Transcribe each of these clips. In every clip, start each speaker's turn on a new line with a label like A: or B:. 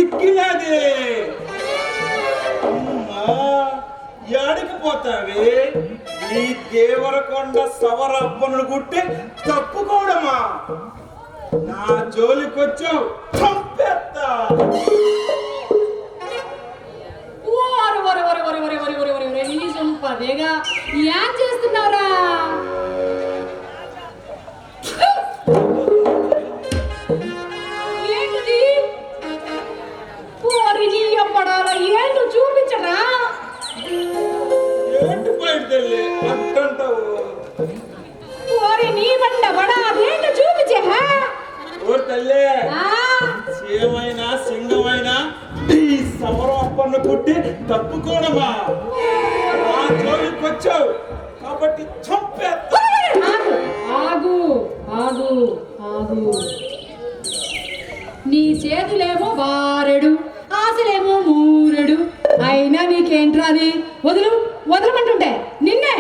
A: చిక్కినది. ఎడికి పోతావి? ఈ దేవరకొండ సవరప్పను గుట్టి తప్పుకోవడమా? నా జోలికొచ్చావు చంపేస్తా.
B: పదేగా ఏం చేస్తున్నావురా? ఏంటిది? పడాలా ఏంటో చూపించరా?
A: ఏంటి బయట తల్లి అంటావు?
B: నీ బండ బడా అదేంటో చూపించే.
A: ఓ తల్లి, సేమైనా సింగమైనా ఈ సమరం అప్పన్న కొట్టి తప్పుకోవడమా? నా జోలికొచ్చావు కాబట్టి చంపేస్తా.
B: ఆగు ఆగు ఆగు. నీ చేతులేమో బారెడు, ఆశలేమో మూరెడు, అయినా నీకేంట్రా అది? వదులు వదలమంటుంటే నిన్నే.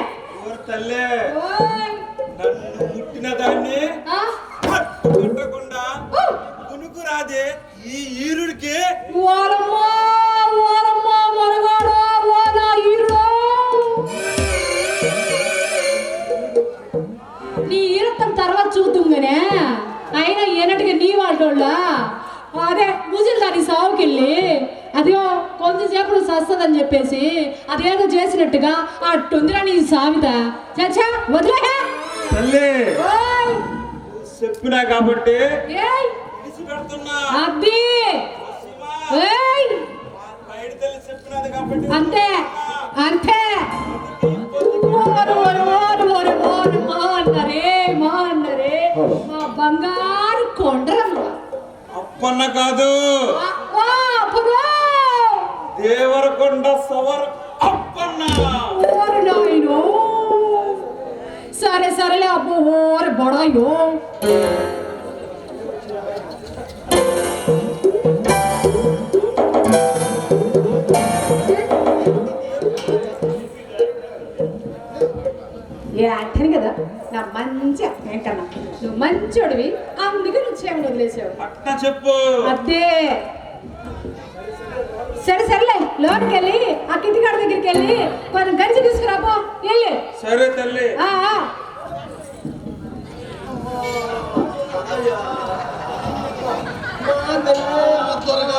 A: తల్లే, నన్ను ముట్టిన దాన్ని పట్టుకుంటకుండా కునుకు రాదే ఈ ఈరుడికి.
B: నీ ఈరత్తం తర్వాత చూద్దుగానే, అయినా ఏనట్టుగా నీ వాళ్ళ అదే ముజిల్ దాని సావుకెళ్ళి అదేో కొంచెంసేపు సస్తదని చెప్పేసి అదేదో చేసినట్టుగా అట్టుందిరా నీ సావిత. చచ్చా వదిలే.
A: చెప్పినా కాబట్టి
B: అంతే అంతే. అన్నరే మా బంగారు కొండరమ్మ.
A: అప్పన్న కాదు, దేవరకొండ సవర అప్పన్న.
B: సరే సరేలే అబ్బో ఓరి బడాయో. ఏ అంటాను కదా నా మంచి ఏంటన్నా, నువ్వు మంచోడివి అందుకే నువ్వు చేయమని వదిలేసావు.
A: అట్లా చెప్పు.
B: అదే సరే సరేలే, లోనికి వెళ్ళి ఆ కిటికాడ దగ్గరికి వెళ్ళి కొంచెం గంజి తీసుకురాపో వెళ్ళి.
A: సరే తల్లి.
C: త్వరగా